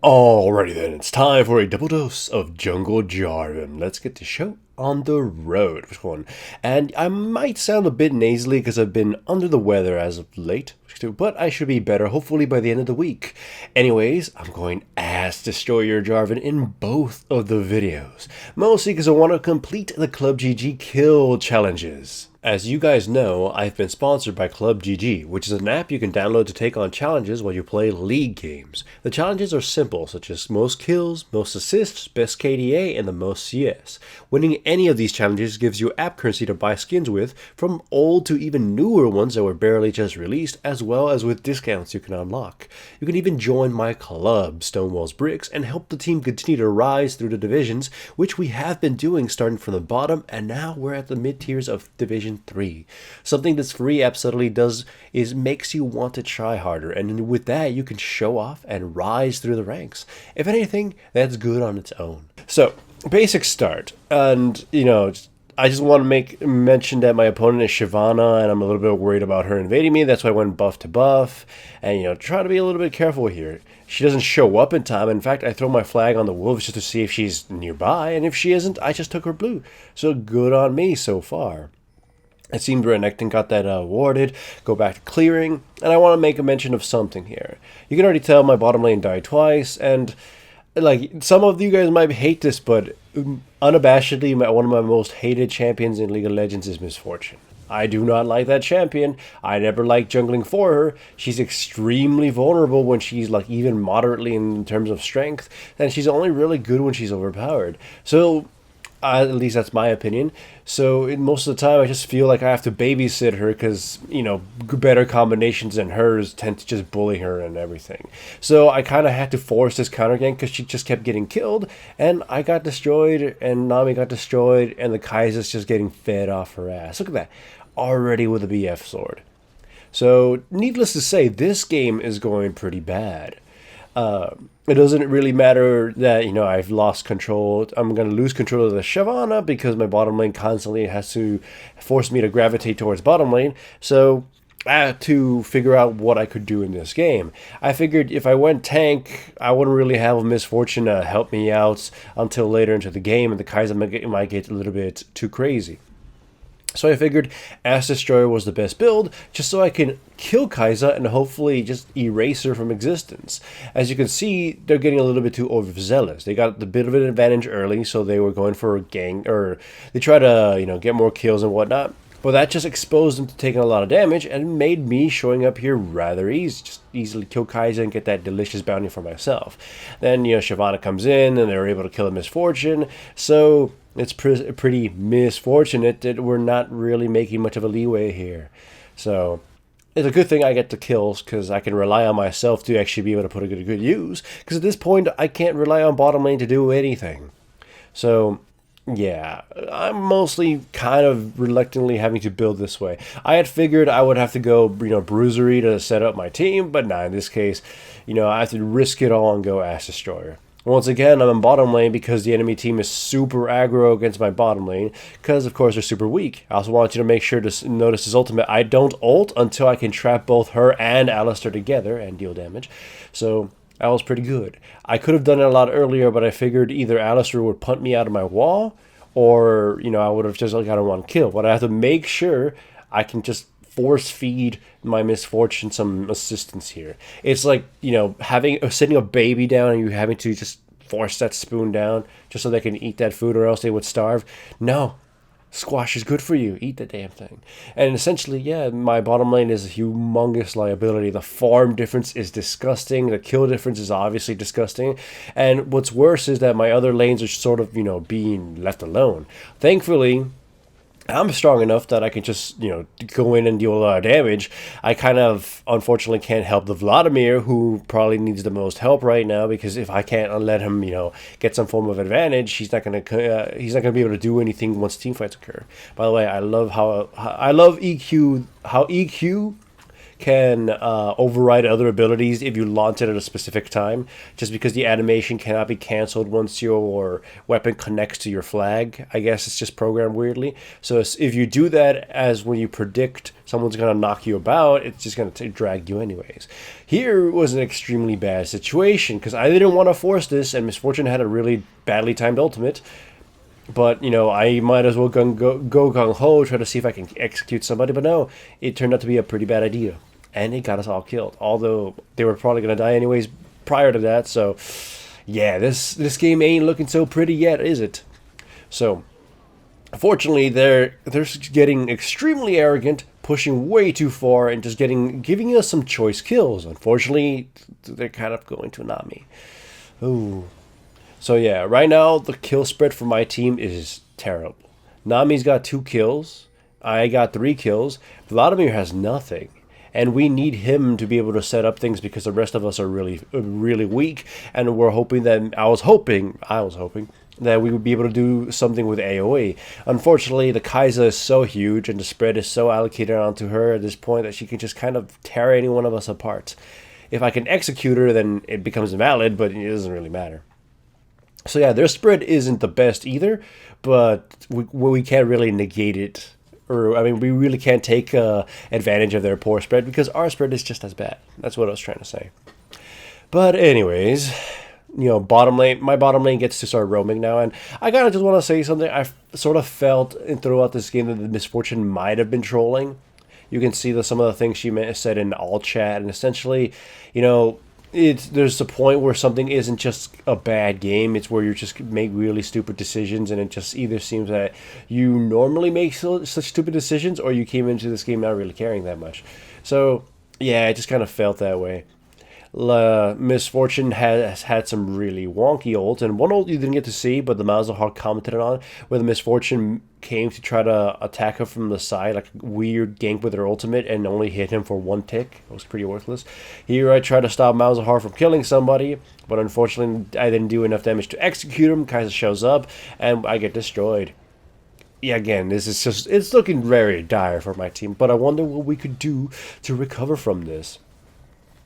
Alrighty then, it's time for a double dose of Jungle Jarvan. Let's get the show on the road. Which one? And I might sound a bit nasally because I've been under the weather as of late, but I should be better hopefully by the end of the week. Anyways, I'm going ass destroyer Jarvan in both of the videos, mostly because I want to complete the Club GG kill challenges. As you guys know, I've been sponsored by Club GG, which is an app you can download to take on challenges while you play league games. The challenges are simple, such as most kills, most assists, best KDA, and the most CS. Winning any of these challenges gives you app currency to buy skins with, from old to even newer ones that were barely just released, as well as with discounts you can unlock. You can even join my club, Stonewall's Bricks, and help the team continue to rise through the divisions, which we have been doing starting from the bottom, and now we're at the mid-tiers of Division 3. Something this free app subtly does is makes you want to try harder, and with that you can show off and rise through the ranks. If anything, that's good on its own. So, basic start, and I just want to make mention that my opponent is Shyvana, and I'm a little bit worried about her invading me. That's why I went buff to buff, and try to be a little bit careful here. She doesn't show up in time. In fact, I throw my flag on the wolves just to see if she's nearby, and if she isn't, I just took her blue. So good on me so far. It seemed Renekton got that awarded, go back to clearing, and I want to make a mention of something here. You can already tell my bottom lane died twice, and like some of you guys might hate this, but unabashedly, one of my most hated champions in League of Legends is Misfortune. I do not like that champion. I never liked jungling for her. She's extremely vulnerable when she's like even moderately in terms of strength, and she's only really good when she's overpowered. So at least that's my opinion. So most of the time, I just feel like I have to babysit her because, better combinations than hers tend to just bully her and everything. So I kind of had to force this counter gank because she just kept getting killed, and I got destroyed, and Nami got destroyed, and the Kaiser's just getting fed off her ass. Look at that. Already with a BF sword. So, needless to say, this game is going pretty bad. It doesn't really matter that, I've lost control. I'm going to lose control of the Shyvana because my bottom lane constantly has to force me to gravitate towards bottom lane. So I had to figure out what I could do in this game. I figured if I went tank, I wouldn't really have a Misfortune to help me out until later into the game, and the Kaiser might get a little bit too crazy. So I figured Ass Destroyer was the best build, just so I can kill Kai'Sa and hopefully just erase her from existence. As you can see, they're getting a little bit too overzealous. They got a bit of an advantage early, so they were going for a gang, or they try to, get more kills and whatnot. But that just exposed them to taking a lot of damage and made me showing up here rather easy. Just easily kill Kai'Sa and get that delicious bounty for myself. Then, Shyvana comes in and they're able to kill a Misfortune. So it's pretty misfortunate that we're not really making much of a leeway here. So it's a good thing I get the kills because I can rely on myself to actually be able to put a good use. Because at this point, I can't rely on bottom lane to do anything. So yeah, I'm mostly kind of reluctantly having to build this way. I had figured I would have to go, bruisery to set up my team, but nah, in this case, I have to risk it all and go Ass Destroyer. Once again, I'm in bottom lane because the enemy team is super aggro against my bottom lane, because of course they're super weak. I also want you to make sure to notice his ultimate. I don't ult until I can trap both her and Alistar together and deal damage. So that was pretty good. I could have done it a lot earlier, but I figured either Alistar would punt me out of my wall, or, I would have just gotten one kill. But I have to make sure I can just force feed my Misfortune some assistance here. It's like, sitting a baby down and you having to just force that spoon down just so they can eat that food or else they would starve. No. Squash is good for you. Eat the damn thing. And essentially, yeah, my bottom lane is a humongous liability. The farm difference is disgusting. The kill difference is obviously disgusting. And what's worse is that my other lanes are sort of, being left alone. Thankfully, I'm strong enough that I can just, go in and deal a lot of damage. I kind of, unfortunately, can't help the Vladimir, who probably needs the most help right now, because if I can't let him, get some form of advantage, he's not gonna be able to do anything once team fights occur. By the way, I love EQ, how EQ can override other abilities if you launch it at a specific time, just because the animation cannot be canceled once your weapon connects to your flag. I guess it's just programmed weirdly. So if you do that as when you predict someone's going to knock you about, it's just going to drag you anyways. Here was an extremely bad situation because I didn't want to force this, and Misfortune had a really badly timed ultimate. But, you know, I might as well go gung-ho, try to see if I can execute somebody. But no, it turned out to be a pretty bad idea. And it got us all killed. Although they were probably going to die anyways prior to that. So, yeah, this game ain't looking so pretty yet, is it? So, fortunately, they're getting extremely arrogant, pushing way too far, and just giving us some choice kills. Unfortunately, they're kind of going to Nami. Ooh. So yeah, right now the kill spread for my team is terrible. Nami's got 2 kills. I got 3 kills. Vladimir has nothing. And we need him to be able to set up things because the rest of us are really weak. And we're hoping that I was hoping that we would be able to do something with AoE. Unfortunately, the Kai'Sa is so huge and the spread is so allocated onto her at this point that she can just kind of tear any one of us apart. If I can execute her, then it becomes invalid, but it doesn't really matter. So yeah, their spread isn't the best either, but we can't really negate it. Or, I mean, we really can't take advantage of their poor spread because our spread is just as bad. That's what I was trying to say. But anyways, you know, my bottom lane gets to start roaming now. And I kind of just want to say something. I sort of felt throughout this game that the Misfortune might have been trolling. You can see some of the things she said in all chat. And essentially, you know, there's a point where something isn't just a bad game. It's where you just make really stupid decisions, and it just either seems that you normally make such stupid decisions, or you came into this game not really caring that much. So yeah, it just kind of felt that way. Misfortune has had some really wonky ults, and one ult you didn't get to see, but the Malzahar commented on, where the Misfortune came to try to attack her from the side, like a weird gank with her ultimate, and only hit him for 1 tick. It was pretty worthless. Here I tried to stop Malzahar from killing somebody, but unfortunately I didn't do enough damage to execute him. Kai'Sa shows up, and I get destroyed. Yeah, again, it's looking very dire for my team, but I wonder what we could do to recover from this.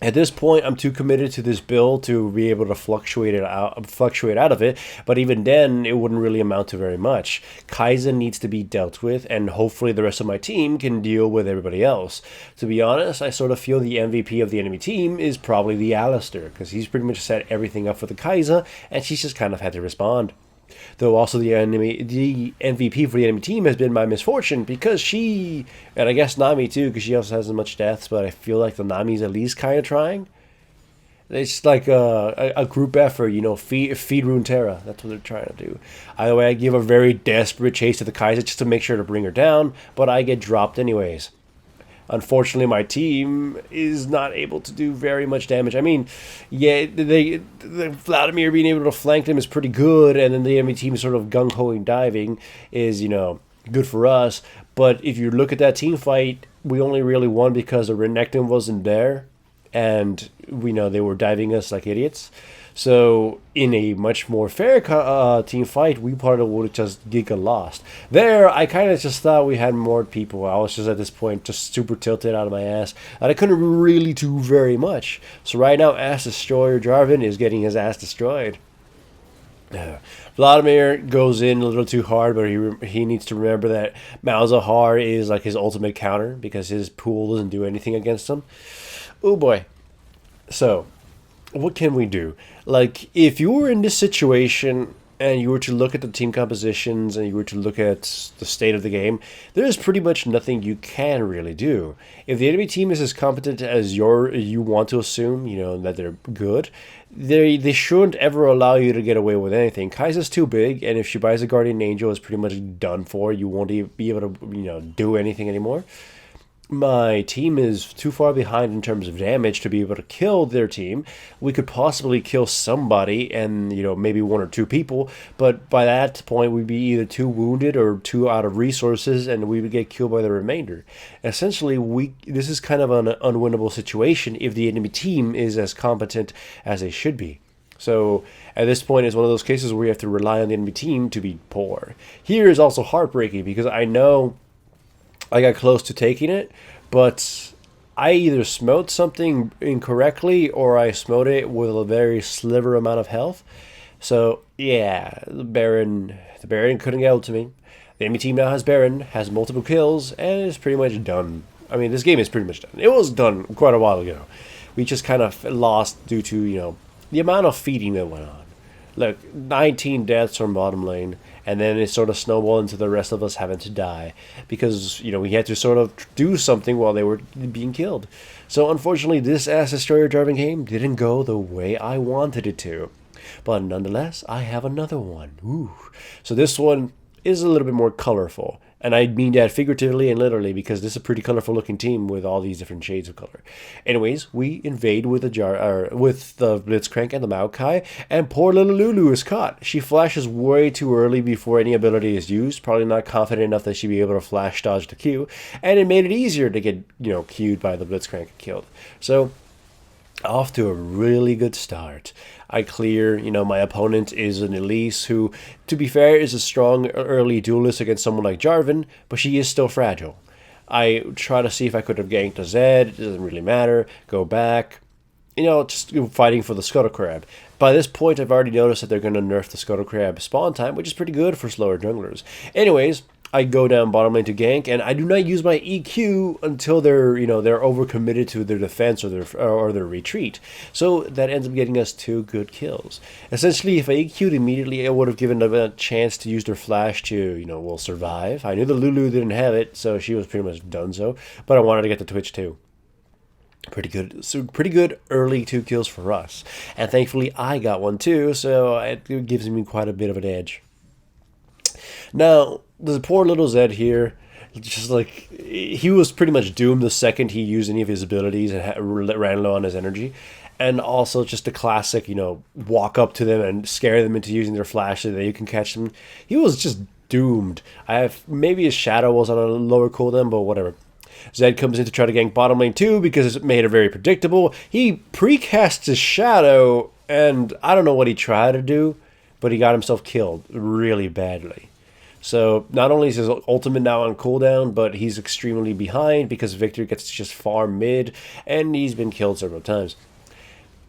At this point, I'm too committed to this build to be able to fluctuate out of it, but even then, it wouldn't really amount to very much. Kai'Sa needs to be dealt with, and hopefully the rest of my team can deal with everybody else. To be honest, I sort of feel the MVP of the enemy team is probably the Alistar, because he's pretty much set everything up for the Kai'Sa, and she's just kind of had to respond. Though also the MVP for the enemy team has been my Misfortune, because she, and I guess Nami too, because she also hasn't much deaths, but I feel like the Nami's at least kind of trying. It's like a group effort, you know, feed Runeterra. That's what they're trying to do. Either way, I give a very desperate chase to the Kai'Sa just to make sure to bring her down, but I get dropped anyways. Unfortunately, my team is not able to do very much damage. I mean, yeah, the Vladimir being able to flank them is pretty good, and then the enemy team sort of gung-hoing diving is, you know, good for us. But if you look at that team fight, we only really won because the Renekton wasn't there, and we know they were diving us like idiots. So in a much more fair team fight, we probably would have just giga lost. There, I kind of just thought we had more people. I was just at this point just super tilted out of my ass, and I couldn't really do very much. So right now, Ass Destroyer Jarvan is getting his ass destroyed. Vladimir goes in a little too hard, but he needs to remember that Malzahar is like his ultimate counter because his pool doesn't do anything against him. Oh boy. So, what can we do? Like, if you were in this situation and you were to look at the team compositions and you were to look at the state of the game, there's pretty much nothing you can really do. If the enemy team is as competent as you want to assume, you know, that they're good, they shouldn't ever allow you to get away with anything. Kai'Sa's too big, and if she buys a Guardian Angel, it's pretty much done for. You won't be able to, you know, do anything anymore. My team is too far behind in terms of damage to be able to kill their team. We could possibly kill somebody and, you know, maybe 1 or 2 people, but by that point we'd be either too wounded or too out of resources, and we would get killed by the remainder. Essentially, this is kind of an unwinnable situation if the enemy team is as competent as they should be. So at this point, it's one of those cases where you have to rely on the enemy team to be poor. Here is also heartbreaking because I know I got close to taking it, but I either smote something incorrectly or I smote it with a very sliver amount of health. So yeah, the Baron couldn't get ult to me. The enemy team now has Baron, has multiple kills, and is pretty much done. I mean, this game is pretty much done. It was done quite a while ago. We just kind of lost due to, the amount of feeding that went on. Look, 19 deaths from bottom lane, and then it sort of snowballed into the rest of us having to die because, we had to sort of do something while they were being killed. So unfortunately, this Ass Destroyer Jarvan game didn't go the way I wanted it to. But nonetheless, I have another one. Ooh. So this one is a little bit more colorful. And I mean that figuratively and literally because this is a pretty colorful looking team with all these different shades of color. Anyways, we invade with with the Blitzcrank and the Maokai, and poor little Lulu is caught. She flashes way too early before any ability is used, probably not confident enough that she'd be able to flash dodge the Q, and it made it easier to get, Q'd by the Blitzcrank and killed. So off to a really good start. I clear, my opponent is an Elise who, to be fair, is a strong early duelist against someone like Jarvan, but she is still fragile. I try to see if I could have ganked a Zed, it doesn't really matter, go back, just fighting for the Scuttle Crab. By this point, I've already noticed that they're going to nerf the Scuttle Crab spawn time, which is pretty good for slower junglers. Anyways, I go down bottom lane to gank, and I do not use my EQ until they're overcommitted to their defense or their retreat. So that ends up getting us 2 good kills. Essentially, if I EQ'd immediately, it would have given them a chance to use their flash to, survive. I knew the Lulu didn't have it, so she was pretty much done so, but I wanted to get the Twitch too. Pretty good, so pretty good early 2 kills for us. And thankfully, I got one too, so it gives me quite a bit of an edge. Now, the poor little Zed here, just like, he was pretty much doomed the second he used any of his abilities and ran low on his energy. And also just the classic, walk up to them and scare them into using their flash so that you can catch them. He was just doomed. Maybe his shadow was on a lower cooldown, but whatever. Zed comes in to try to gank bottom lane too because it made it very predictable. He precasts his shadow, and I don't know what he tried to do, but he got himself killed really badly. So not only is his ultimate now on cooldown, but he's extremely behind because Victor gets to just farm mid, and he's been killed several times.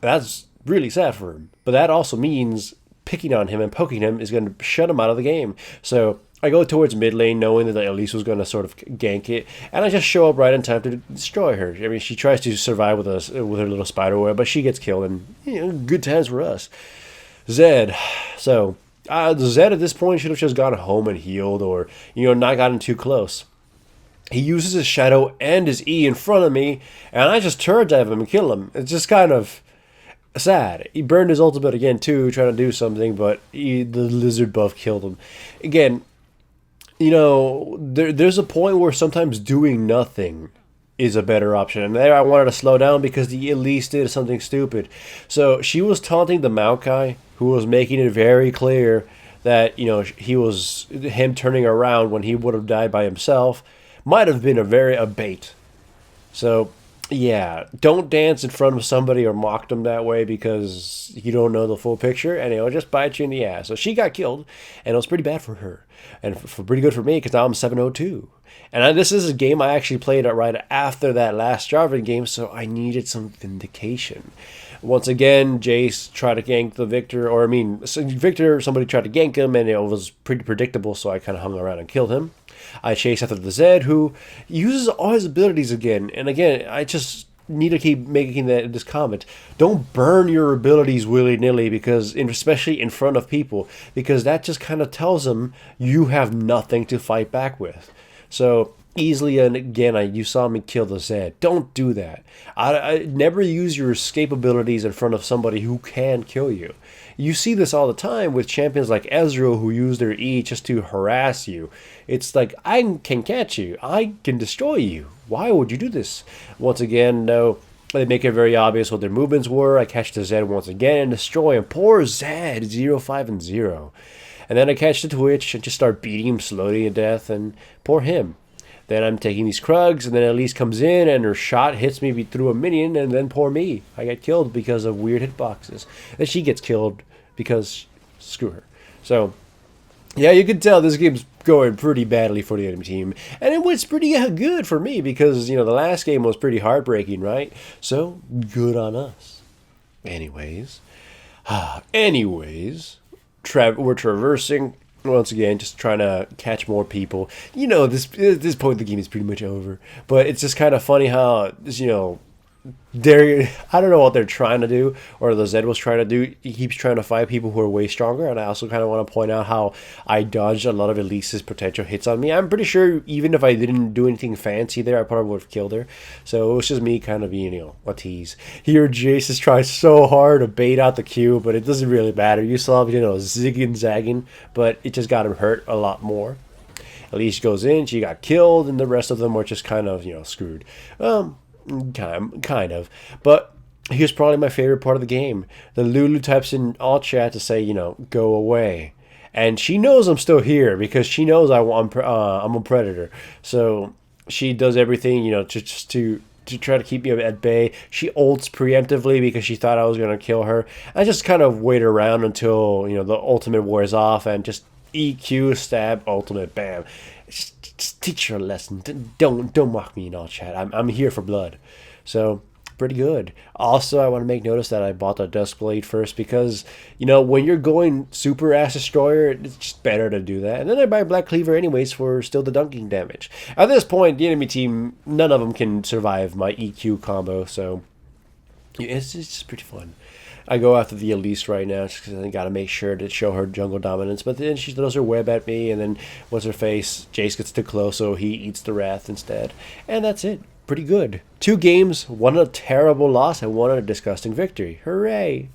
That's really sad for him. But that also means picking on him and poking him is going to shut him out of the game. So I go towards mid lane knowing that Elise was going to sort of gank it, and I just show up right in time to destroy her. I mean, she tries to survive with her little spider web, but she gets killed, and good times for us. Zed. So Zed at this point should have just gone home and healed, or not gotten too close. He uses his shadow and his E in front of me, and I just turret dive him and kill him. It's just kind of sad. He burned his ultimate again too, trying to do something, but the lizard buff killed him. Again, there's a point where sometimes doing nothing is a better option. And there I wanted to slow down because the Elise did something stupid. So she was taunting the Maokai, who was making it very clear that, him turning around when he would have died by himself might have been a bait. So, yeah, don't dance in front of somebody or mock them that way because you don't know the full picture and it'll just bite you in the ass. So she got killed, and it was pretty bad for her. And pretty good for me because now I'm 702. And this is a game I actually played right after that last Jarvan game, so I needed some vindication. Once again, Jace tried to gank the Victor, Victor, somebody tried to gank him, and it was pretty predictable, so I kind of hung around and killed him. I chase after the Zed, who uses all his abilities again, and again, I just need to keep making this comment. Don't burn your abilities willy-nilly, because especially in front of people, because that just kind of tells them you have nothing to fight back with. So easily, and again, you saw me kill the Zed. Don't do that. I never use your escape abilities in front of somebody who can kill you. You see this all the time with champions like Ezreal who use their E just to harass you. It's like, I can catch you. I can destroy you. Why would you do this? Once again, no. They make it very obvious what their movements were. I catch the Zed once again and destroy him. Poor Zed, 0-5-0. And then I catch the Twitch and just start beating him slowly to death, and poor him. Then I'm taking these Krugs, and then Elise comes in, and her shot hits me through a minion, and then poor me. I get killed because of weird hitboxes. Then she gets killed because screw her. So, yeah, you can tell this game's going pretty badly for the enemy team, and it was pretty good for me because the last game was pretty heartbreaking, right? So good on us. Anyways, anyways, we're traversing once again, just trying to catch more people. This point in the game is pretty much over, but it's just kind of funny how I don't know what they're trying to do, or the Zed was trying to do. He keeps trying to fight people who are way stronger, and I also kind of want to point out how I dodged a lot of Elise's potential hits on me. I'm pretty sure even if I didn't do anything fancy there, I probably would have killed her. So it was just me kind of being, a tease. Here, Jace is trying so hard to bait out the Q, but it doesn't really matter. You saw him, zigging, zagging, but it just got him hurt a lot more. Elise goes in, she got killed, and the rest of them were just kind of, screwed. Kind of. But here's probably my favorite part of the game. The Lulu types in all chat to say, go away. And she knows I'm still here because she knows I'm a predator. So she does everything, to try to keep me at bay. She ults preemptively because she thought I was going to kill her. I just kind of wait around until, the ultimate wears off and just EQ, stab, ultimate, bam. Just teach her a lesson. Don't mock me in all chat. I'm here for blood. So pretty good. Also, I want to make notice that I bought the Duskblade first because when you're going super ass destroyer, it's just better to do that. And then I buy Black Cleaver anyways for still the dunking damage. At this point, the enemy team, none of them can survive my EQ combo. So it's just pretty fun. I go after the Elise right now just because I got to make sure to show her jungle dominance. But then she throws her web at me, and then what's her face? Jace gets too close, so he eats the Wrath instead. And that's it. Pretty good. 2 games, one a terrible loss, and one a disgusting victory. Hooray!